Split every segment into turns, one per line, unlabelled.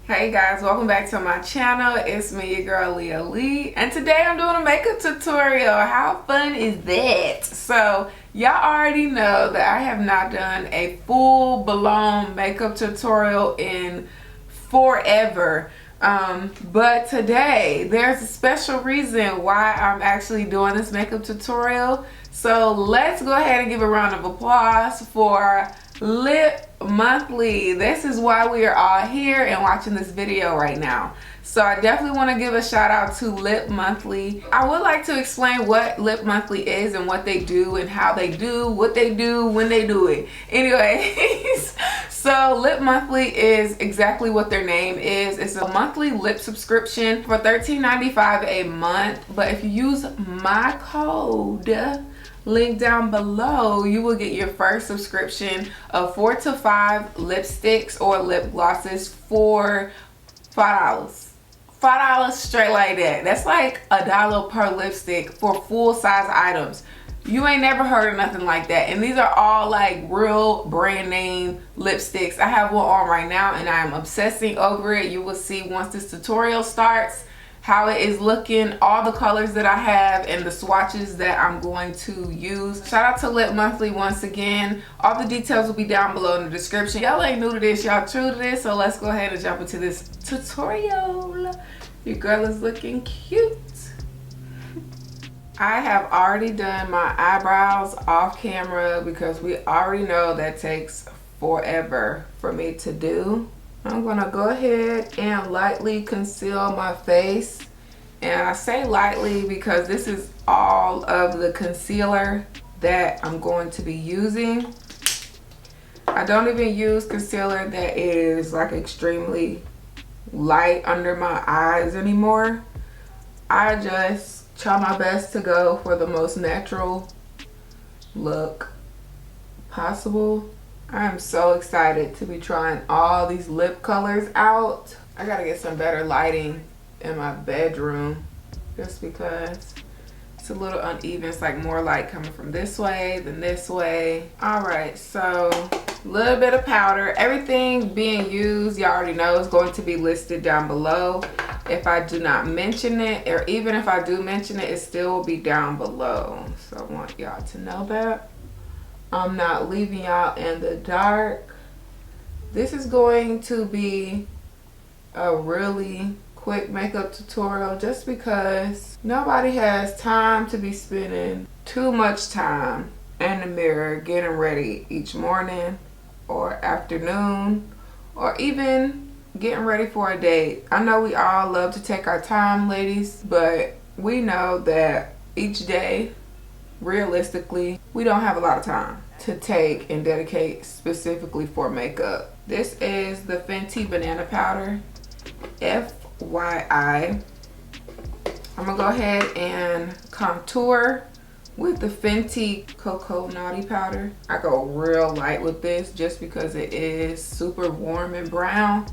Hey guys, welcome back to my channel. It's me, your girl Leah Lee, and today I'm doing a makeup tutorial. How fun is that? So y'all already know that I have not done a full-blown makeup tutorial in forever. But today there's a special reason why I'm actually doing this makeup tutorial. So let's go ahead and give a round of applause for Lipmonthly. This is why we are all here and watching this video right now. So I definitely want to give a shout out to Lipmonthly. I would like to explain what Lipmonthly is and what they do and how they do what they do when they do it. Anyways, so Lipmonthly is exactly what their name is. It's a monthly lip subscription for $13.95 a month. But if you use my code, link down below, you will get your first subscription of 4 to 5 lipsticks or lip glosses for $5. $5 straight like that. That's like $1 per lipstick for full-size items. You ain't never heard of nothing like that. And these are all like real brand name lipsticks. I have one on right now and I am obsessing over it. You will see once this tutorial starts how it is looking, all the colors that I have, and the swatches that I'm going to use. Shout out to Lipmonthly once again. All the details will be down below in the description. Y'all ain't new to this, y'all true to this, so let's go ahead and jump into this tutorial. Your girl is looking cute. I have already done my eyebrows off camera because we already know that takes forever for me to do. I'm gonna go ahead and lightly conceal my face, and I say lightly because this is all of the concealer that I'm going to be using. I don't even use concealer that is like extremely light under my eyes anymore. I just try my best to go for the most natural look possible. I am so excited to be trying all these lip colors out. I gotta get some better lighting in my bedroom just because it's a little uneven. It's like more light coming from this way than this way. All right, so a little bit of powder. Everything being used, you already know, is going to be listed down below. If I do not mention it, or even if I do mention it, it still will be down below. So I want y'all to know that. I'm not leaving y'all in the dark. This is going to be a really quick makeup tutorial just because nobody has time to be spending too much time in the mirror getting ready each morning or afternoon or even getting ready for a date. I know we all love to take our time, ladies, but we know that each day, realistically, we don't have a lot of time to take and dedicate specifically for makeup. This is the Fenty Banana Powder, FYI. I'm gonna go ahead and contour with the Fenty Cocoa Naughty Powder. I go real light with this just because it is super warm and brown.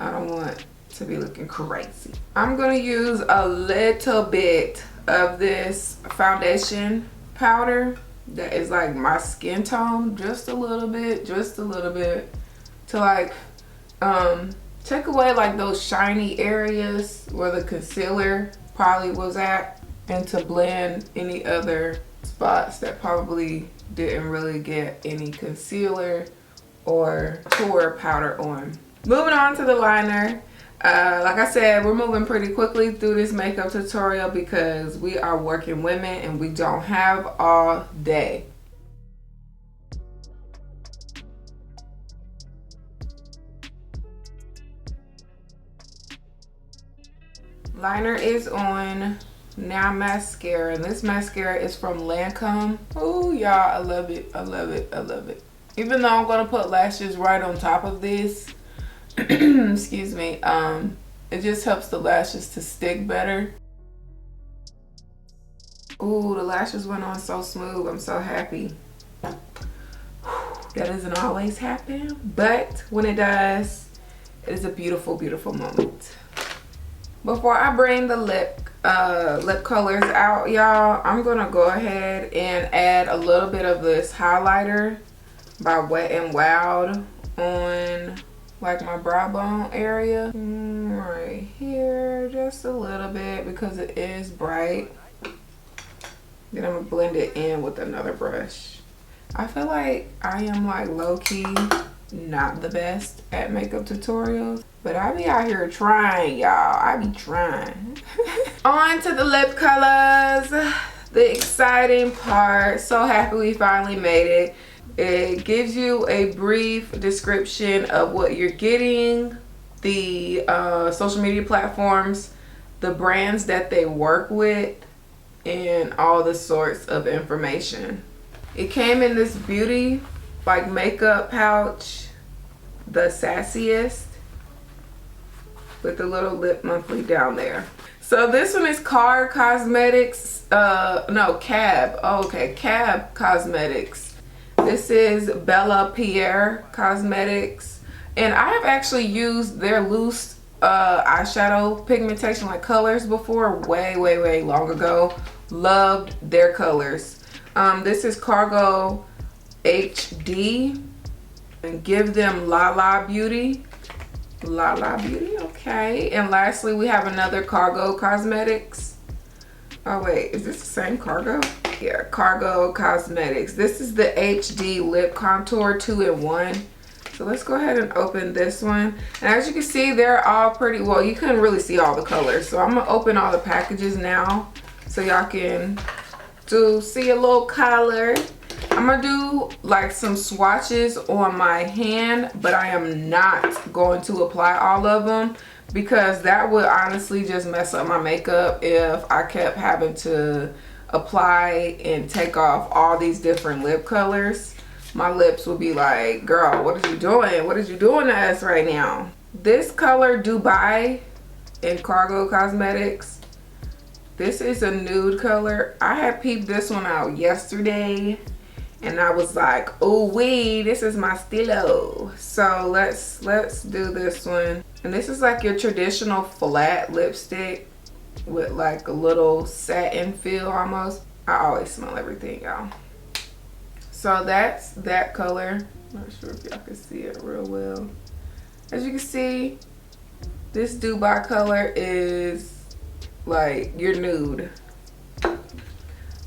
I don't want to be looking crazy. I'm gonna use a little bit of this foundation powder that is like my skin tone, just a little bit to like take away like those shiny areas where the concealer probably was at, and to blend any other spots that probably didn't really get any concealer or contour powder on. Moving on to the liner. Like I said, we're moving pretty quickly through this makeup tutorial because we are working women and we don't have all day. Liner is on. Now mascara, and this mascara is from Lancome. Oh y'all, I love it, I love it, I love it. Even though I'm gonna put lashes right on top of this, excuse me, it just helps the lashes to stick better. Ooh, the lashes went on so smooth. I'm so happy. That doesn't always happen, but when it does, it is a beautiful, beautiful moment. Before I bring the lip colors out, y'all, I'm gonna go ahead and add a little bit of this highlighter by Wet n Wild on like my brow bone area. Right here, just a little bit because it is bright. Then I'm gonna blend it in with another brush. I feel like I am like low-key not the best at makeup tutorials, but I be out here trying, y'all. I be trying. On to the lip colors, the exciting part. So happy we finally made it. It gives you a brief description of what you're getting, the social media platforms, the brands that they work with, and all the sorts of information. It came in this beauty like makeup pouch, the sassiest, with the little Lipmonthly down there. So this one is Cab Cosmetics, Cab. Oh, okay, Cab Cosmetics. This is Bella Pierre Cosmetics, and I have actually used their loose eyeshadow pigmentation like colors before, way long ago. Loved their colors. This is Cargo HD, and Give Them La La Beauty. La La Beauty, okay. And lastly, we have another Cargo Cosmetics. Oh wait, is this the same Cargo? Yeah, Cargo Cosmetics. This is the HD Lip Contour 2-in-1. So let's go ahead and open this one. And as you can see, they're all pretty, well, you couldn't really see all the colors. So I'm gonna open all the packages now so y'all can see a little color. I'm gonna do like some swatches on my hand, but I am not going to apply all of them because that would honestly just mess up my makeup if I kept having to apply and take off all these different lip colors. My lips would be like, girl, what are you doing? What are you doing to us right now? This color, Dubai, in Cargo Cosmetics. This is a nude color. I had peeped this one out yesterday and I was like, oh wee, this is my stilo. So let's do this one. And this is like your traditional flat lipstick with like a little satin feel almost. I always smell everything, y'all. So that's that color. Not sure if y'all can see it real well. As you can see, this Dubai color is like your nude.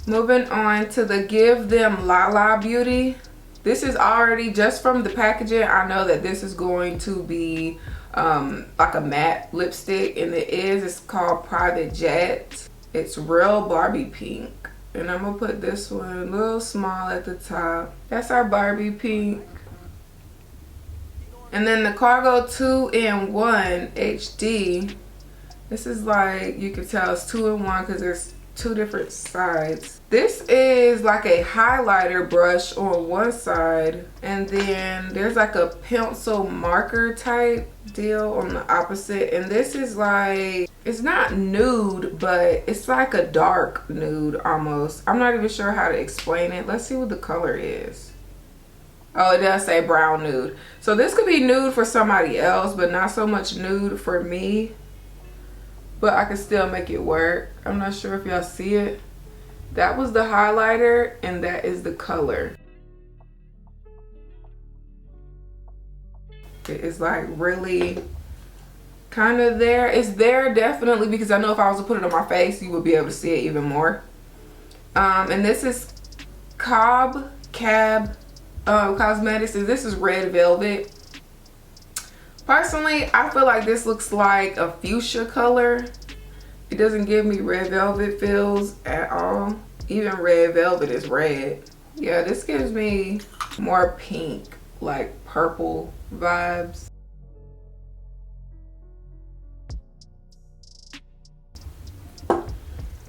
Moving on to the Give Them La La Beauty. This is already, just from the packaging, I know that this is going to be like a matte lipstick, and it's called Private Jet. It's real Barbie pink. And I'm gonna put this one a little small at the top. That's our Barbie pink. And then the Cargo 2-in-1 HD. This is like, you can tell it's 2-in-1 because there's two different sides. This is like a highlighter brush on one side, and then there's like a pencil marker type deal on the opposite. And this is like, it's not nude, but it's like a dark nude almost. I'm not even sure how to explain it. Let's see what the color is. Oh, it does say brown nude. So this could be nude for somebody else, but not so much nude for me. But I can still make it work. I'm not sure if y'all see it. That was the highlighter, and that is the color. It is like really kind of there. It's there definitely, because I know if I was to put it on my face, you would be able to see it even more. And this is Cab Cosmetics, and this is Red Velvet. Personally, I feel like this looks like a fuchsia color. It doesn't give me Red Velvet feels at all. Even Red Velvet is red. Yeah, this gives me more pink, like purple vibes.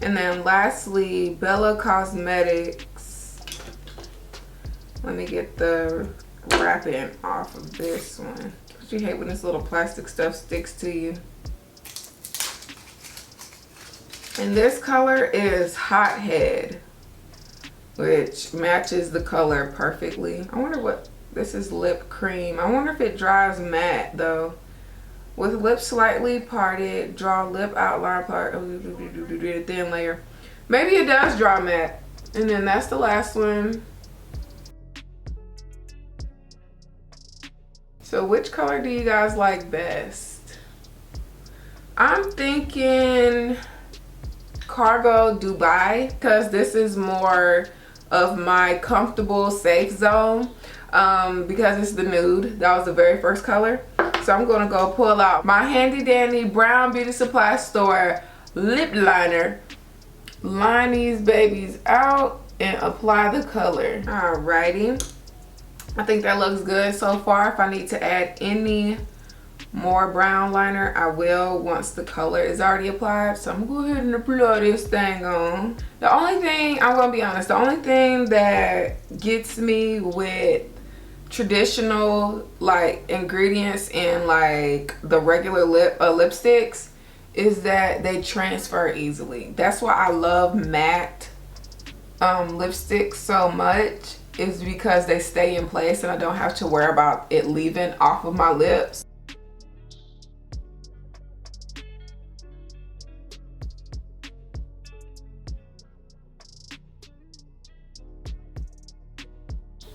And then lastly, Bella Cosmetics. Let me get the wrapping off of this one. You hate when this little plastic stuff sticks to you. And this color is Hothead, which matches the color perfectly. I wonder what this is. Lip cream. I wonder if it dries matte though. With lips slightly parted, draw lip outline part, thin layer. Maybe it does dry matte. And then that's the last one. So which color do you guys like best? I'm thinking Cargo Dubai, because this is more of my comfortable safe zone, because it's the nude. That was the very first color. So I'm gonna go pull out my handy dandy Brown Beauty Supply Store lip liner, line these babies out, and apply the color. Alrighty, I think that looks good so far. If I need to add any more brown liner, I will once the color is already applied. So I'm gonna go ahead and apply this thing on. The only thing, I'm gonna be honest, the only thing that gets me with traditional like ingredients in like the regular lipsticks is that they transfer easily. That's why I love matte lipsticks so much, is because they stay in place and I don't have to worry about it leaving off of my lips.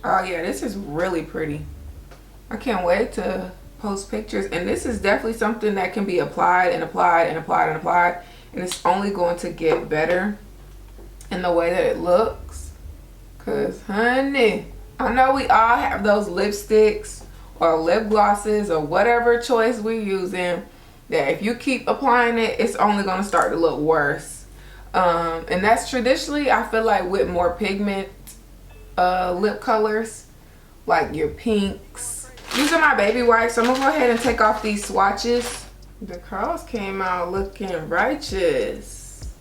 Oh yeah, this is really pretty. I can't wait to post pictures. And this is definitely something that can be applied and applied and applied and applied. And it's only going to get better in the way that it looks. Cause honey, I know we all have those lipsticks or lip glosses or whatever choice we're using, that if you keep applying it, it's only gonna start to look worse. And that's traditionally, I feel like, with more pigment lip colors, like your pinks. These are my baby wipes, so I'm gonna go ahead and take off these swatches. The curls came out looking righteous.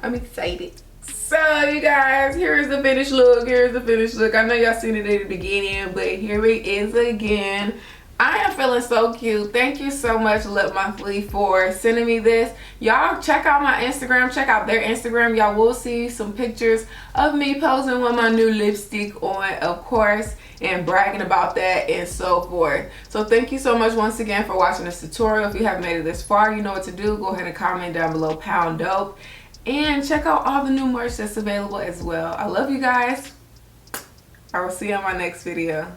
I'm excited. So you guys, here's the finished look. Here's the finished look. I know y'all seen it at the beginning, but here it is again. I am feeling so cute. Thank you so much, Lipmonthly, for sending me this. Y'all check out my Instagram. Check out their Instagram. Y'all will see some pictures of me posing with my new lipstick on, of course, and bragging about that and so forth. So thank you so much once again for watching this tutorial. If you haven't made it this far, you know what to do. Go ahead and comment down below, pound dope. And check out all the new merch that's available as well. I love you guys. I will see you on my next video.